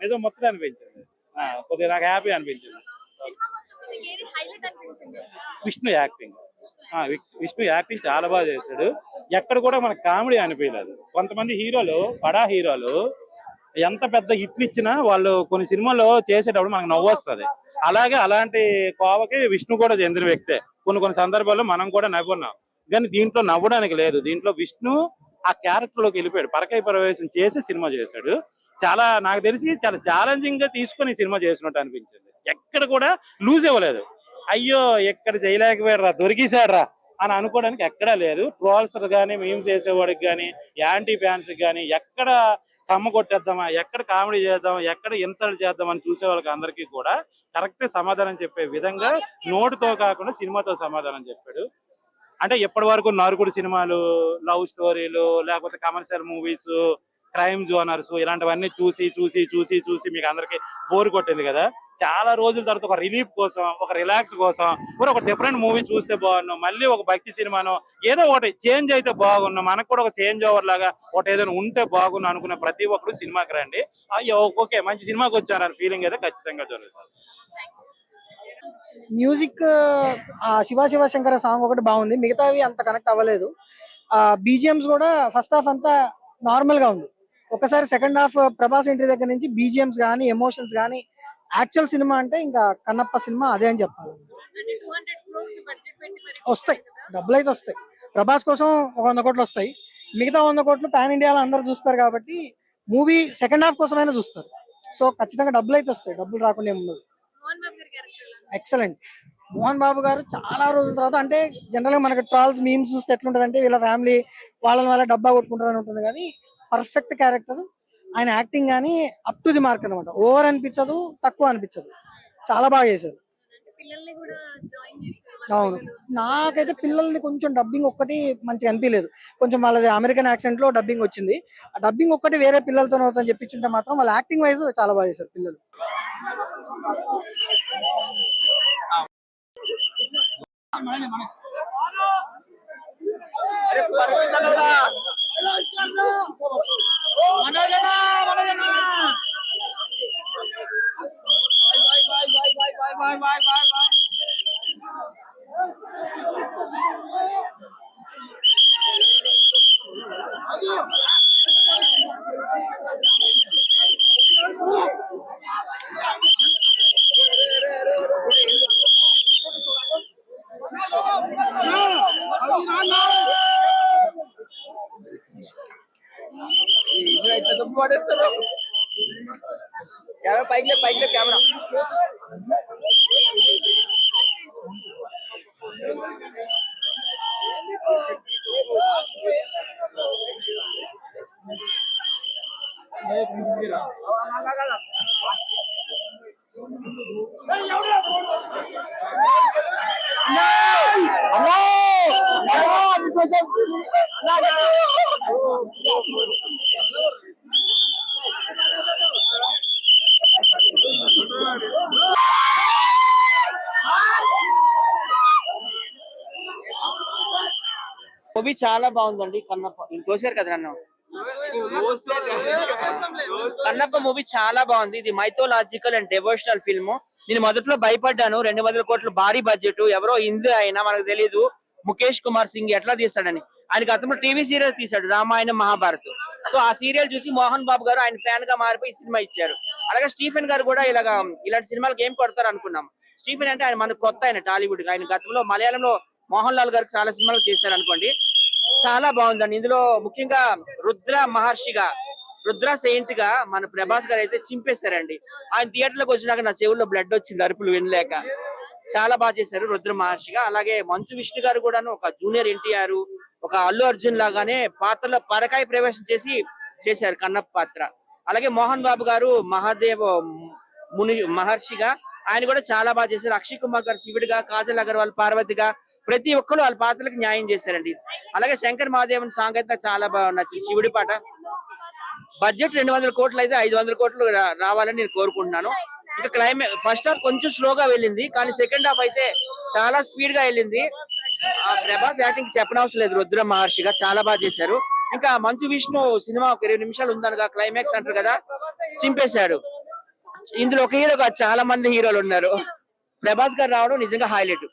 నిజం మొత్తం అనిపించింది. కొద్దిగా నాకు హ్యాపీ అనిపించింది. విష్ణు యాక్టింగ్ విష్ణు యాక్టింగ్ చాలా బాగా చేశాడు. ఎక్కడ కూడా మనకు కామెడీ అనిపించలేదు. కొంతమంది హీరోలు బడా హీరోలు ఎంత పెద్ద హిట్లు ఇచ్చినా వాళ్ళు కొన్ని సినిమాల్లో చేసేటప్పుడు మనకు నవ్వు వస్తుంది. అలాగే అలాంటి కోవకి విష్ణు కూడా చెందిన వ్యక్తే. కొన్ని సందర్భాల్లో మనం కూడా నవ్వున్నాం, కానీ దీంట్లో నవ్వడానికి లేదు. దీంట్లో విష్ణు ఆ క్యారెక్టర్ లోకి వెళ్ళిపోయాడు, పరకాయ ప్రవేశం చేసి సినిమా చేశాడు. చాలా నాకు తెలిసి చాలా ఛాలెంజింగ్ గా తీసుకొని సినిమా చేసినట్టు అనిపించింది. ఎక్కడ కూడా లూజ్ ఇవ్వలేదు. అయ్యో ఎక్కడ చేయలేకపోయాడు రా, దొరికేశాడు అని అనుకోవడానికి ఎక్కడా లేదు. ట్రోల్స్ కానీ మీమ్స్ చేసేవాడికి కానీ యాంటీ ఫ్యాన్స్ కానీ ఎక్కడ కమ్మ కొట్టేద్దామా, ఎక్కడ కామెడీ చేద్దాం, ఎక్కడ ఇన్సల్ట్ చేద్దాం అని చూసే వాళ్ళకి అందరికీ కూడా కరెక్ట్ సమాధానం చెప్పే విధంగా నోటుతో కాకుండా సినిమాతో సమాధానం చెప్పాడు. అంటే ఎప్పటి వరకు నరుకుడు సినిమాలు, లవ్ స్టోరీలు, లేకపోతే కమర్షియల్ మూవీస్, క్రైమ్ జోనర్స్ ఇలాంటివన్నీ చూసి చూసి చూసి చూసి మీకు అందరికి బోర్ కొట్టింది కదా. చాలా రోజుల తర్వాత ఒక రిలీఫ్ కోసం, ఒక రిలాక్స్ కోసం ఒక డిఫరెంట్ మూవీ చూస్తే బాగున్నాం. మళ్ళీ ఒక భక్తి సినిమానో ఏదో ఒకటి చేంజ్ అయితే బాగున్నాం, మనకు కూడా ఒక చేంజ్ ఓవర్ లాగా ఒకటి ఏదైనా ఉంటే బాగున్నాం అనుకునే ప్రతి ఒక్కరు సినిమాకి రండి. అయ్యో ఓకే మంచి సినిమాకి వచ్చారని ఫీలింగ్ అయితే ఖచ్చితంగా జరుగుతుంది. మ్యూజిక్ శివ శివ శంకర సాంగ్ ఒకటి బాగుంది, మిగతావి అంత కనెక్ట్ అవ్వలేదు. బీజిఎంస్ కూడా ఫస్ట్ హాఫ్ అంతా నార్మల్ గా ఉంది. ఒకసారి సెకండ్ హాఫ్ ప్రభాస్ ఎంట్రీ దగ్గర నుంచి బీజిఎంస్ కానీ ఎమోషన్స్ కానీ యాక్చువల్ సినిమా అంటే ఇంకా కన్నప్ప సినిమా అదే అని చెప్పాలి. వస్తాయి, డబ్బులు అయితే వస్తాయి. ప్రభాస్ కోసం ఒక 100 కోట్లు వస్తాయి, మిగతా 100 కోట్లు పాన్ ఇండియాలో అందరు చూస్తారు కాబట్టి మూవీ సెకండ్ హాఫ్ కోసమైనా చూస్తారు. సో ఖచ్చితంగా డబ్బులు అయితే వస్తాయి, డబ్బులు రాకుండా ఏముండదు. ఎక్సలెంట్. మోహన్ బాబు గారు చాలా రోజుల తర్వాత, అంటే జనరల్ గా మనకి ట్రాల్స్ మీమ్స్ చూస్తే ఎట్లుంటది అంటే వీళ్ళ ఫ్యామిలీ వాళ్ళ డబ్బా కొట్టుకుంటారని ఉంటుంది, కానీ పర్ఫెక్ట్ క్యారెక్టర్. ఆయన యాక్టింగ్ కానీ అప్ టు ది మార్క్ అనమాట. ఓవర్ అనిపించదు, తక్కువ అనిపించదు, చాలా బాగా చేశారు. అవును, నాకైతే పిల్లల్ని కొంచెం డబ్బింగ్ ఒక్కటి మంచిగా అనిపించలేదు. కొంచెం వాళ్ళది అమెరికన్ యాక్సెంట్ లో డబ్బింగ్ వచ్చింది. ఆ డబ్బింగ్ ఒక్కటి వేరే పిల్లలతో అవుతుందని చెప్పించుంటే మాత్రం వాళ్ళ యాక్టింగ్ వైజ్ చాలా బాగా చేశారు పిల్లలు. పైకి కెమెరా మూవీ చాలా బాగుందండి. కన్నప్ప చూసారు కదా నన్ను. కన్నప్ప మూవీ చాలా బాగుంది. ఇది మైథోలాజికల్ అండ్ డివోషనల్ ఫిల్మ్. నేను మొదట్లో భయపడ్డాను, 200 కోట్లు భారీ బడ్జెట్, ఎవరో హిందీ అయినా మనకు తెలీదు ముఖేష్ కుమార్ సింగ్ ఎట్లా తీస్తాడని. ఆయన గతంలో టీవీ సీరియల్ తీశాడు, రామాయణం మహాభారత్. సో ఆ సీరియల్ చూసి మోహన్ బాబు గారు ఆయన ఫ్యాన్ గా మారిపోయి సినిమా ఇచ్చారు. అలాగే స్టీఫెన్ గారు కూడా ఇలాంటి సినిమాలకు ఏం కొడతారు అనుకున్నాం. స్టీఫెన్ అంటే ఆయన మనకు కొత్త, ఆయన టాలీవుడ్. ఆయన గతంలో మలయాళంలో మోహన్ లాల్ గారికి చాలా సినిమాలు చేశారు అనుకోండి. చాలా బాగుందండి. ఇందులో ముఖ్యంగా రుద్ర మహర్షిగా, రుద్ర సెయింట్ గా మన ప్రభాస్ గారు అయితే చింపేశారండి. ఆయన థియేటర్ లోకి వచ్చినాక నా చెవుల్లో బ్లడ్ వచ్చింది, అరుపులు వినలేక. చాలా బాగా చేశారు రుద్ర మహర్షిగా. అలాగే మంచు విష్ణు గారు కూడాను ఒక జూనియర్ ఎన్టీఆర్, ఒక అల్లు అర్జున్ లాగానే పాత్రలో పరకాయ ప్రవేశం చేశారు కన్నప్ప పాత్ర. అలాగే మోహన్ బాబు గారు మహాదేవ్ ముని మహర్షిగా ఆయన కూడా చాలా బాగా చేశారు. అక్షయ్ కుమార్ గారు శివుడిగా, కాజల్ అగర్వాల్ పార్వతిగా, ప్రతి ఒక్కరు వాళ్ళ పాత్రలకు న్యాయం చేశారండి. అలాగే శంకర్ మహాదేవన్ సాంగ్ అయితే చాలా బాగా నచ్చింది. శివుడి పాట. బడ్జెట్ 200 కోట్లు అయితే 500 కోట్లు రావాలని నేను కోరుకుంటున్నాను. ఇంకా క్లైమాక్స్ ఫస్ట్ హాఫ్ కొంచెం స్లోగా వెళ్ళింది, కానీ సెకండ్ హాఫ్ అయితే చాలా స్పీడ్ గా వెళ్ళింది. ఆ ప్రభాస్ యాక్టింగ్ చెప్పనవసరం లేదు, రుద్ర మహర్షిగా చాలా బాగా చేశారు. ఇంకా మంచు విష్ణు సినిమా ఒక 20 నిమిషాలు ఉందనగా క్లైమాక్స్ అంటారు కదా, చింపేశాడు. ఇందులో ఒక హీరో కాదు, చాలా మంది హీరోలు ఉన్నారు. ప్రభాస్ గారు రావడం నిజంగా హైలైట్.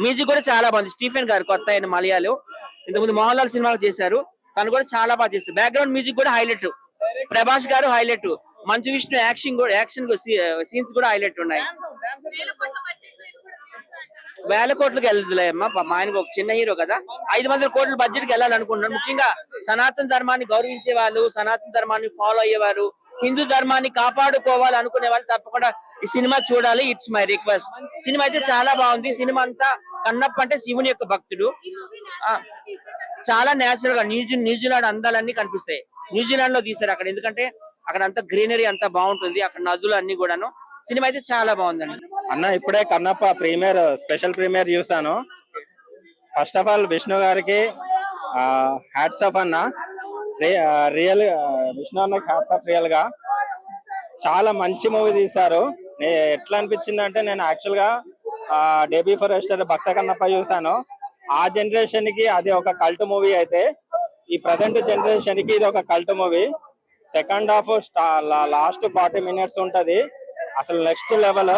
మ్యూజిక్ కూడా చాలా బాగుంది. స్టీఫెన్ గారు కొత్త ఆయన మలయాళం, ఇంతకుముందు మోహన్ లాల్ సినిమాలు చేశారు, తను కూడా చాలా బాగా చేస్తారు. బ్యాక్గ్రౌండ్ మ్యూజిక్ కూడా హైలైట్. ప్రభాస్ గారు highlight. Manchu Vishnu action scenes కూడా హైలైట్ ఉన్నాయి. వేల కోట్లకి వెళ్తుందిలే అమ్మా, మా ఆయనకు ఒక చిన్న హీరో కదా, 500 కోట్ల బడ్జెట్ కి వెళ్ళాలనుకుంటున్నాను. ముఖ్యంగా సనాతన ధర్మాన్ని గౌరవించే వాళ్ళు, సనాతన ధర్మాన్ని ఫాలో అయ్యేవారు, హిందూ ధర్మాన్ని కాపాడుకోవాలి అనుకునే వాళ్ళు తప్పకుండా ఈ సినిమా చూడాలి. It's my request. సినిమా అయితే చాలా బాగుంది. సినిమా అంతా కన్నప్ప అంటే శివుని యొక్క భక్తుడు. చాలా నేచురల్ గా న్యూజిలాండ్ అందాలన్నీ కనిపిస్తాయి. న్యూజిలాండ్ లో తీశారు అక్కడ, ఎందుకంటే అక్కడ అంతా గ్రీనరీ అంతా బాగుంటుంది, అక్కడ నదులు అన్ని కూడాను. సినిమా అయితే చాలా బాగుందండి. అన్న ఇప్పుడే కన్నప్ప స్పెషల్ ప్రీమియర్ చూసాను. ఫస్ట్ ఆఫ్ ఆల్ విష్ణు గారికి హ్యాట్స్ ఆఫ్ అన్న. రియల్ విష్ణు అన్నకి హ్యాట్స్ ఆఫ్. రియల్ గా చాలా మంచి మూవీ తీశారు. ఎట్లా అనిపించింది అంటే, నేను యాక్చువల్ గా డే బిఫోర్ ఎస్టర్ భక్త కన్నప్ప చూసాను. ఆ జనరేషన్ కి అది ఒక కల్ట్ మూవీ అయితే, ఈ ప్రజెంట్ జనరేషన్ కి ఇది ఒక cult movie. Second half last 40 minutes ఉంటది, అసలు నెక్స్ట్ లెవెల్.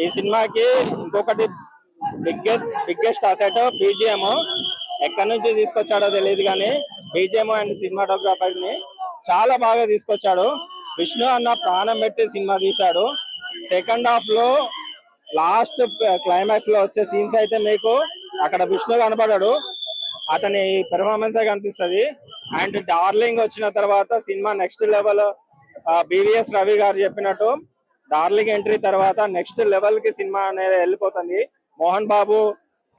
ఈ సినిమాకి ఇంకొకటి బిగ్గెస్ట్ అసెట్ బీజిఎం. ఎక్కడి నుంచి తీసుకొచ్చాడో తెలియదు కానీ బీజిఎం అండ్ సినిమాటోగ్రాఫర్ ని చాలా బాగా తీసుకొచ్చాడు. విష్ణు అన్న ప్రాణం పెట్టి సినిమా తీశాడు. సెకండ్ హాఫ్ లో లాస్ట్ క్లైమాక్స్ లో వచ్చే సీన్స్ అయితే మీకు అక్కడ విష్ణు కనపడాడు, అతని పెర్ఫార్మెన్స్ కనిపిస్తుంది. అండ్ డార్లింగ్ వచ్చిన తర్వాత cinema next level. BVS Ravi గారు చెప్పినట్టు డార్లింగ్ ఎంట్రీ తర్వాత నెక్స్ట్ లెవెల్ కి సినిమా అనేది వెళ్ళిపోతుంది. మోహన్ బాబు,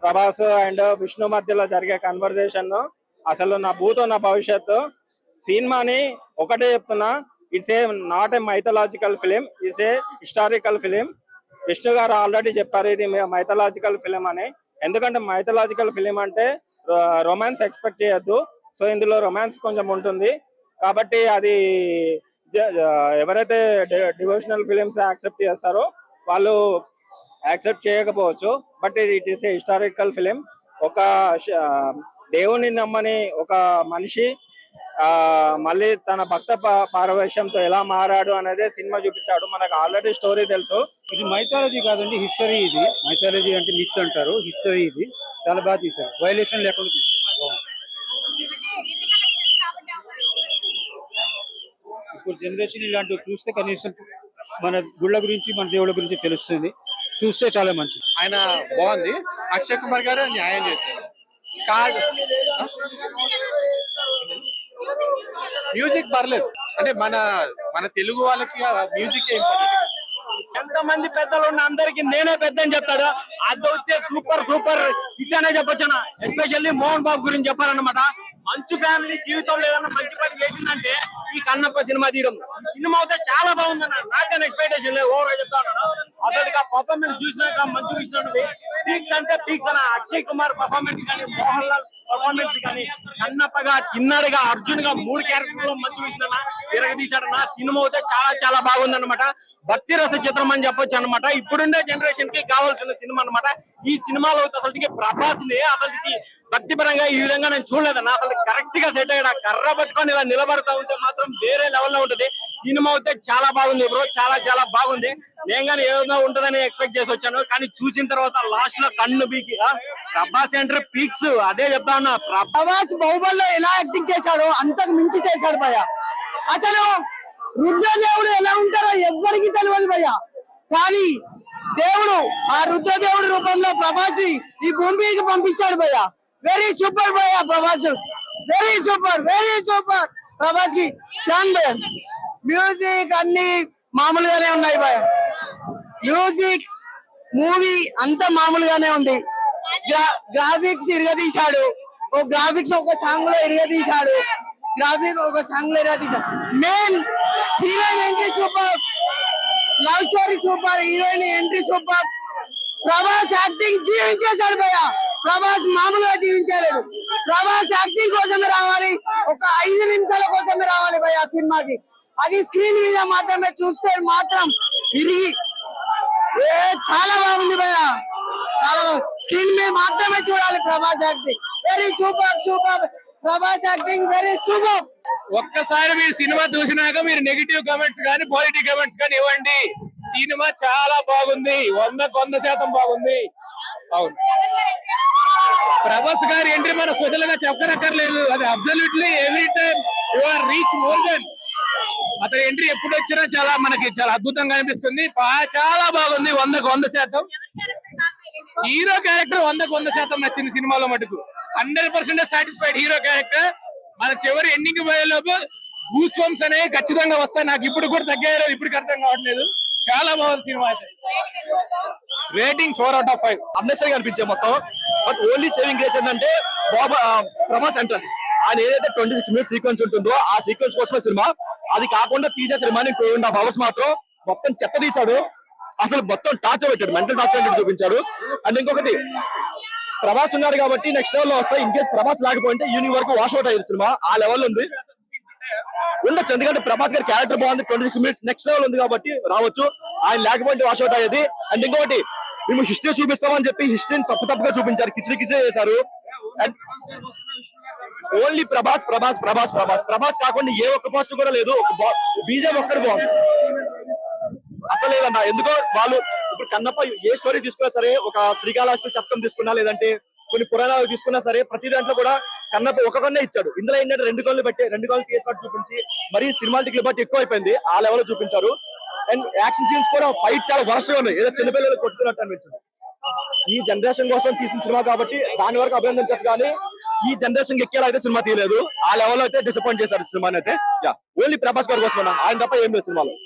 ప్రభాస్ అండ్ విష్ణు మధ్యలో జరిగే కన్వర్జేషన్ అసలు నా భూతో నా భవిష్యత్తు. సినిమాని ఒకటే చెప్తున్నా, it's a not a mythological film, it's a historical film. Vishnu గారు ఆల్రెడీ చెప్పారు ఇది మైథలాజికల్ ఫిలిం అని. ఎందుకంటే మైథలాజికల్ ఫిలిం అంటే రొమాన్స్ ఎక్స్పెక్ట్ చేయొద్దు. సో ఇందులో రొమాన్స్ కొంచెం ఉంటుంది కాబట్టి అది ఎవరైతే డివోషనల్ ఫిలిమ్స్ యాక్సెప్ట్ చేస్తారో వాళ్ళు యాక్సెప్ట్ చేయకపోవచ్చు. But it is a historical film. ఒక దేవుని నమ్మని ఒక మనిషి మళ్ళీ తన భక్త పారవేశ్యంతో ఎలా మారాడు అనేది సినిమా చూపించాడు. మనకు ఆల్రెడీ స్టోరీ తెలుసు. ఇది మైథాలజీ కాదండి, హిస్టరీ. ఇది మైథాలజీ అంటే మిత్ అంటారు, హిస్టరీ. ఇది చాలా బాగా తీశారు, వైలేషన్ లేకుండా తీశారు. ఇప్పుడు జనరేషన్ ఇలాంటివి చూస్తే కనీసం మన గుళ్ళ గురించి, మన దేవుళ్ళ గురించి తెలుస్తుంది. చూస్తే చాలా మంచిది. ఆయన బాగుంది. అక్షయ్ కుమార్ గారు న్యాయం చేశారు. మ్యూజిక్ పర్లేదు, అంటే మన తెలుగు వాళ్ళకి మ్యూజిక్ ఇంపార్టెంట్. ఎంత మంది పెద్దలు ఉన్న అందరికి నేనే పెద్ద అని చెప్తాడు. అదైతే సూపర్ సూపర్ హిట్ అనే చెప్పొచ్చాను. ఎస్పెషల్లీ మోహన్ బాబు గురించి చెప్పాలన్నమాట. మంచి ఫ్యామిలీ జీవితంలో ఏదన్నా మంచి పని చేసిందంటే ఈ కన్నప్ప సినిమా తీయడం. ఈ సినిమా అయితే చాలా బాగుందన్న, నాకన్నా ఎక్స్పెక్టేషన్ లేదు. ఓవర్ గా చెప్తా ఉన్నాను. అతడికి ఆ పర్ఫార్మెన్స్ చూసినాక మంచి విషయం. పీక్స్ అంటే పీక్స్ అన్న. అక్షయ్ కుమార్ పర్ఫార్మెన్స్ కానీ, మోహన్ లాల్ పర్ఫార్మెన్స్ కానీ, కన్నప్పగా, కిన్నడగా, అర్జున్ గా 3 క్యారెక్టర్లు మంచి విషయం తిరగదీశాడన్న. సినిమా అయితే చాలా చాలా బాగుందన్నమాట. భక్తి రస చిత్రం అని చెప్పొచ్చు అనమాట. ఇప్పుడుండే జనరేషన్ కి కావాల్సిన సినిమా అనమాట. ఈ సినిమాలో అసలుకి ప్రభాస్ ని అసలుకి భక్తి పరంగా ఈ విధంగా నేను చూడలేదన్న. అసలు కరెక్ట్ గా సెట్ అయ్యాడు. కర్ర పట్టుకొని ఇలా నిలబడతా ఉంటే మాత్రం వేరే లెవెల్లో ఉంటది. సినిమా అయితే చాలా బాగుంది బ్రో, చాలా చాలా బాగుంది. నేను కానీ ఏదో ఉంటదని ఎక్స్పెక్ట్ చేసి వచ్చాను, కానీ చూసిన తర్వాత లాస్ట్ లో కన్ను బీకి ప్రభాస్ ఎంటర్ పీక్స్. అదే చెప్తా ఉన్నా, ప్రభాస్ బాహుబలిలో ఎలా యాక్టింగ్ చేశాడో అంతకు మించి చేశాడు భయ్య. అసలు రుద్రదేవుడు ఎలా ఉంటారో ఎవ్వరికి తెలియదు భయ్య, కానీ దేవుడు ఆ రుద్రదేవుడి రూపంలో ప్రభాస్ ని ఈ భూమికి పంపించాడు భయ్య. వెరీ సూపర్ భయ్య Prabhas, very super, very super. Prabhas కి ఫ్యాన్ భయ్య. మ్యూజిక్ అన్ని మామూలుగానే ఉన్నాయి భయ్య. మ్యూజిక్ మూవీ అంతా మామూలుగానే ఉంది. గ్రాఫిక్స్ ఇరగదీశాడు. గ్రాఫిక్స్ ఒక సాంగ్ లో ఇరగదీశాడు. గ్రాఫిక్ ఒక సాంగ్ లో ఇరగదీశాడు. Main heroine entry super, love story super, heroine entry super. Prabhas acting జీవించేశాడు భయ్య. ప్రభాస్ మామూలుగా జీవించలేడు. ప్రభాస్ యాక్టింగ్ కోసమే రావాలి, ఒక 5 నిమిషాల కోసమే రావాలి భయ్య సినిమాకి. అది స్క్రీన్ మీద మాత్రమే చూస్తే మాత్రం ఇరిగి చాలా బాగుంది భయ్య, చాలా బాగుంది. స్క్రీన్ మీద మాత్రమే చూడాలి Prabhas acting. Very super, super. Prabhas acting very super. ఒక్కసారి మీరు సినిమా చూసినాక మీరు నెగిటివ్ కమెంట్స్ కానీ పాజిటివ్ కమెంట్స్ కానీ ఇవ్వండి. సినిమా చాలా బాగుంది, 100% బాగుంది. అవును, ప్రభాస్ గారి ఎంట్రీ మన స్పెషల్ గా చెప్పనక్కర్లేదు, అది absolutely every time you are reach more than. అతని ఎంట్రీ ఎప్పుడు వచ్చినా చాలా అద్భుతంగా అనిపిస్తుంది. చాలా బాగుంది, 100% హీరో క్యారెక్టర్ 100% నచ్చింది సినిమాలో మటుకు. 100% సాటిస్ఫైడ్ హీరో క్యారెక్టర్. మన చివరి ఎండింగ్ పోయేలోపు గూస్ బంప్స్ అనేవి ఖచ్చితంగా వస్తాయి. నాకు ఇప్పుడు కూడా తగ్గాయో ఇప్పటికి అర్థం కావట్లేదు. చాలా బాగుంది సినిమా అయితే. Rating 4 out of 5. అన్నెసరీగా అనిపించే మొత్తం. బట్ ఓన్లీ సేవింగ్ గ్రేస్ ఏంటంటే ప్రభాస్ ఎంట్రన్స్. ఆయన ఏదైతే 26 minutes సీక్వెన్స్ ఉంటుందో ఆ సీక్వెన్స్ కోసమే సినిమా. అది కాకుండా తీసేసి రిమైనింగ్ 2.5 hours మాత్రం మొత్తం చెత్త తీశాడు. అసలు మొత్తం టార్చర్ పెట్టాడు, మెంటల్ టార్చర్ చూపించాడు. అండ్ ఇంకొకటి, ప్రభాస్ ఉన్నాడు కాబట్టి నెక్స్ట్ లెవెల్ లో వస్తాయి. ఇన్ కేసు ప్రభాస్ లేకపోతే యూనిక్ వరకు వాష్ అవుట్ అయ్యేది సినిమా. ఆ లెవెల్ ఉంది, ఉండొచ్చు. ఎందుకంటే ప్రభాస్ గారి క్యారెక్టర్ బాగుంది, 26 minutes నెక్స్ట్ లెవెల్ ఉంది కాబట్టి రావచ్చు. ఆయన లేకపోతే వాష్ అవుట్ అయ్యేది. అండ్ ఇంకొకటి, మేము హిస్టరీ చూపిస్తామని చెప్పి హిస్టరీని తప్పుగా చూపించారు, కిచిడి చేశారు. అండ్ ఓన్లీ ప్రభాస్ కాకుండా ఏ ఒక్క పోస్టర్ కూడా లేదు. బీజేపీ ఒక్కటి బాగుంది, అసలు లేదన్న. ఎందుకో వాళ్ళు ఇప్పుడు కన్నప్ప ఏ స్టోరీ తీసుకున్నా సరే, ఒక శ్రీకాళహస్తి శతకం తీసుకున్నా, లేదంటే కొన్ని పురాణాలు తీసుకున్నా సరే, ప్రతి దాంట్లో కూడా కన్నప్ప ఒక కన్నే ఇచ్చాడు. ఇందులో ఏంటంటే 2 కళ్ళు పెట్టి 2 కళ్ళు తీసినట్టు చూపించి మరి సినిమాటిక్ లిబర్టీ ఎక్కువ అయిపోయింది. ఆ లెవెల్ చూపించారు. అండ్ యాక్షన్ సీన్స్ కూడా ఫైట్ చాలా వరస్ట్ గా ఉన్నాయి, ఏదో చిన్నపిల్లలు కొట్టుకున్నట్టు అనిపించింది. ఈ జనరేషన్ కోసం తీసిన సినిమా కాబట్టి దాని వరకు అభినందించచ్చు, కానీ ఈ జనరేషన్ ఎక్కేలా అయితే సినిమా తీయలేదు. ఆ లెవెల్ అయితే డిసప్పాయింట్ చేశారు సినిమాని అయితే. ఓన్లీ ప్రభాస్ గారి కోసం ఆయన తప్ప ఏం లేదు సినిమాలో.